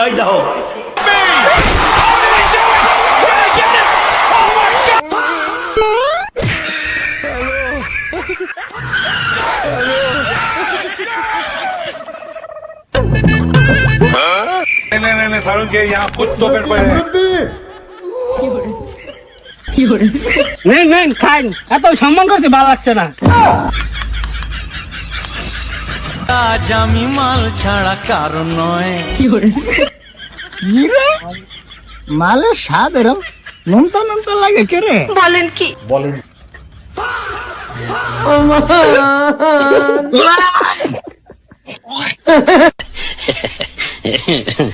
এই দেখো नहीं सारुण के यहाँ कुछ तो गड़बड़ है। নেন নেন খান, এত সম্মান করছে ভালো লাগছে না। আজ আমি মাল ছাড়া কারণ নয়। কি রে মালের স্বাদ এরম নুনতা নুনতা লাগে কে রে? বলেন কি? বলেন